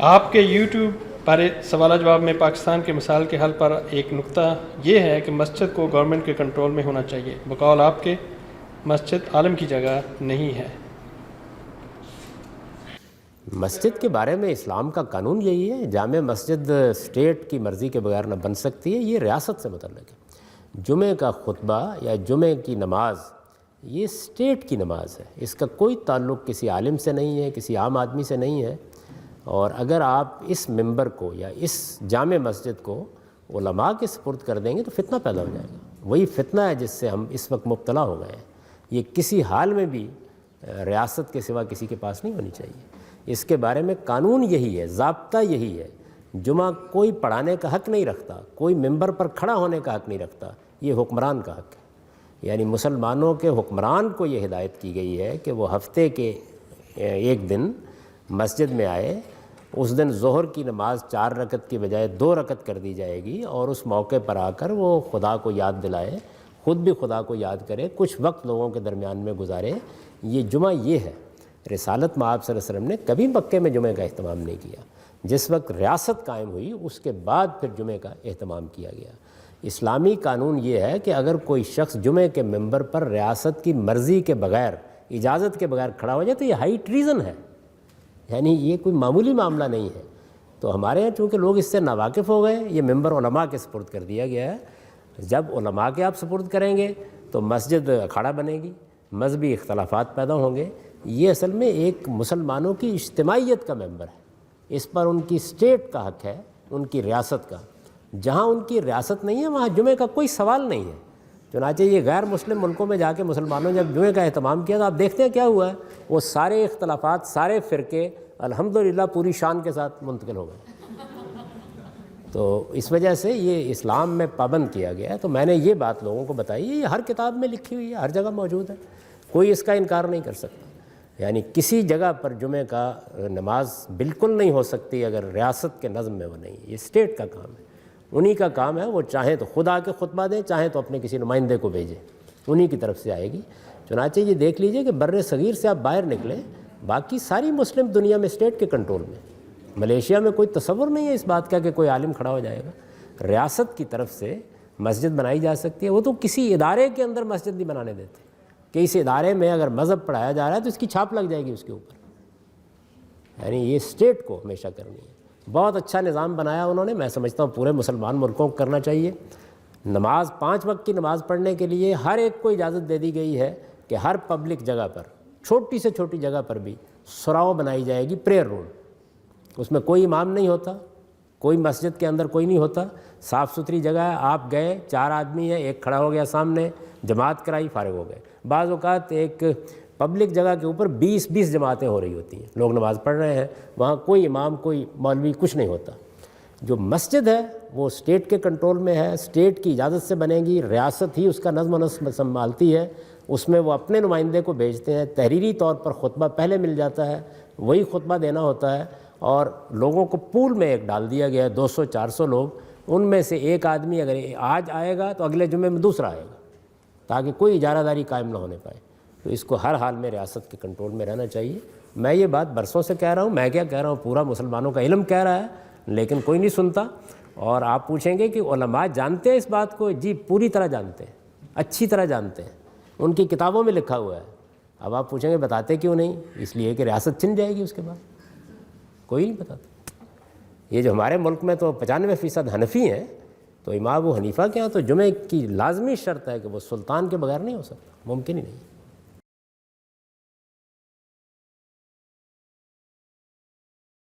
آپ کے یوٹیوب پر سوال جواب میں پاکستان کے مسائل کے حل پر ایک نقطہ یہ ہے کہ مسجد کو گورنمنٹ کے کنٹرول میں ہونا چاہیے، بقول آپ کے مسجد عالم کی جگہ نہیں ہے۔ مسجد کے بارے میں اسلام کا قانون یہی ہے، جامع مسجد اسٹیٹ کی مرضی کے بغیر نہ بن سکتی ہے، یہ ریاست سے متعلق ہے۔ جمعہ کا خطبہ یا جمعہ کی نماز یہ اسٹیٹ کی نماز ہے، اس کا کوئی تعلق کسی عالم سے نہیں ہے، کسی عام آدمی سے نہیں ہے۔ اور اگر آپ اس ممبر کو یا اس جامع مسجد کو علماء کے سپرد کر دیں گے تو فتنہ پیدا ہو جائے گا۔ وہی فتنہ ہے جس سے ہم اس وقت مبتلا ہو گئے ہیں۔ یہ کسی حال میں بھی ریاست کے سوا کسی کے پاس نہیں ہونی چاہیے۔ اس کے بارے میں قانون یہی ہے، ضابطہ یہی ہے۔ جمعہ کوئی پڑھانے کا حق نہیں رکھتا، کوئی ممبر پر کھڑا ہونے کا حق نہیں رکھتا، یہ حکمران کا حق ہے۔ یعنی مسلمانوں کے حکمران کو یہ ہدایت کی گئی ہے کہ وہ ہفتے کے ایک دن مسجد میں آئے، اس دن ظہر کی نماز 4 رکعت کی بجائے 2 رکعت کر دی جائے گی، اور اس موقع پر آ کر وہ خدا کو یاد دلائے، خود بھی خدا کو یاد کرے، کچھ وقت لوگوں کے درمیان میں گزارے۔ یہ جمعہ یہ ہے۔ رسالت مآب صلی اللہ علیہ وسلم نے کبھی مکے میں جمعہ کا اہتمام نہیں کیا۔ جس وقت ریاست قائم ہوئی اس کے بعد پھر جمعہ کا اہتمام کیا گیا۔ اسلامی قانون یہ ہے کہ اگر کوئی شخص جمعہ کے ممبر پر ریاست کی مرضی کے بغیر، اجازت کے بغیر کھڑا ہو جائے تو یہ ہائی ٹریزن ہے، یعنی یہ کوئی معمولی معاملہ نہیں ہے۔ تو ہمارے یہاں چونکہ لوگ اس سے ناواقف ہو گئے، یہ ممبر علماء کے سپرد کر دیا گیا ہے۔ جب علماء کے آپ سپرد کریں گے تو مسجد اکھاڑا بنے گی، مذہبی اختلافات پیدا ہوں گے۔ یہ اصل میں ایک مسلمانوں کی اجتماعیت کا ممبر ہے، اس پر ان کی اسٹیٹ کا حق ہے، ان کی ریاست کا۔ جہاں ان کی ریاست نہیں ہے وہاں جمعہ کا کوئی سوال نہیں ہے۔ چنانچہ یہ غیر مسلم ملکوں میں جا کے مسلمانوں نے جب جمعہ کا اہتمام کیا تو آپ دیکھتے ہیں کیا ہوا ہے، وہ سارے اختلافات، سارے فرقے الحمدللہ پوری شان کے ساتھ منتقل ہو گئے۔ تو اس وجہ سے یہ اسلام میں پابند کیا گیا ہے۔ تو میں نے یہ بات لوگوں کو بتائی ہے، یہ ہر کتاب میں لکھی ہوئی ہے، ہر جگہ موجود ہے، کوئی اس کا انکار نہیں کر سکتا۔ یعنی کسی جگہ پر جمعہ کا نماز بالکل نہیں ہو سکتی اگر ریاست کے نظم میں وہ نہیں، یہ اسٹیٹ کا کام ہے، انہی کا کام ہے۔ وہ چاہیں تو خود آ کے خطبہ دیں، چاہیں تو اپنے کسی نمائندے کو بھیجیں، انہی کی طرف سے آئے گی۔ چنانچہ یہ دیکھ لیجئے کہ بر صغیر سے آپ باہر نکلیں، باقی ساری مسلم دنیا میں اسٹیٹ کے کنٹرول میں۔ ملیشیا میں کوئی تصور نہیں ہے اس بات کا کہ کوئی عالم کھڑا ہو جائے گا۔ ریاست کی طرف سے مسجد بنائی جا سکتی ہے، وہ تو کسی ادارے کے اندر مسجد نہیں بنانے دیتے کہ اس ادارے میں اگر مذہب پڑھایا جا رہا ہے تو اس کی چھاپ لگ جائے گی اس کے اوپر۔ یعنی یہ اسٹیٹ کو ہمیشہ کرنی ہے۔ بہت اچھا نظام بنایا انہوں نے، میں سمجھتا ہوں پورے مسلمان ملکوں کو کرنا چاہیے۔ نماز 5 وقت کی نماز پڑھنے کے لیے ہر ایک کو اجازت دے دی گئی ہے کہ ہر پبلک جگہ پر، چھوٹی سے چھوٹی جگہ پر بھی سراؤ بنائی جائے گی، پریئر روم۔ اس میں کوئی امام نہیں ہوتا، کوئی مسجد کے اندر کوئی نہیں ہوتا، صاف ستھری جگہ ہے۔ آپ گئے، 4 آدمی ہیں، ایک کھڑا ہو گیا سامنے، جماعت کرائی، فارغ ہو گئے۔ بعض اوقات ایک پبلک جگہ کے اوپر 20 جماعتیں ہو رہی ہوتی ہیں، لوگ نماز پڑھ رہے ہیں، وہاں کوئی امام، کوئی مولوی، کچھ نہیں ہوتا۔ جو مسجد ہے وہ اسٹیٹ کے کنٹرول میں ہے، اسٹیٹ کی اجازت سے بنے گی، ریاست ہی اس کا نظم و نسق سنبھالتی ہے، اس میں وہ اپنے نمائندے کو بھیجتے ہیں، تحریری طور پر خطبہ پہلے مل جاتا ہے، وہی خطبہ دینا ہوتا ہے، اور لوگوں کو پول میں ایک ڈال دیا گیا ہے، 200-400 لوگ، ان میں سے ایک آدمی اگر آج آئے گا تو اگلے جمعے میں دوسرا آئے گا، تاکہ کوئی اجارہ داری قائم نہ ہونے پائے۔ تو اس کو ہر حال میں ریاست کے کنٹرول میں رہنا چاہیے۔ میں یہ بات برسوں سے کہہ رہا ہوں، میں کیا کہہ رہا ہوں، پورا مسلمانوں کا علم کہہ رہا ہے، لیکن کوئی نہیں سنتا۔ اور آپ پوچھیں گے کہ علماء جانتے ہیں اس بات کو؟ جی پوری طرح جانتے ہیں، اچھی طرح جانتے ہیں، ان کی کتابوں میں لکھا ہوا ہے۔ اب آپ پوچھیں گے بتاتے کیوں نہیں؟ اس لیے کہ ریاست چھن جائے گی اس کے بعد، کوئی نہیں بتاتا۔ یہ جو ہمارے ملک میں تو 95% حنفی ہیں، تو امام ابو حنیفہ کے ہاں تو جمعہ کی لازمی شرط ہے کہ وہ سلطان کے بغیر نہیں ہو سکتا، ممکن ہی نہیں۔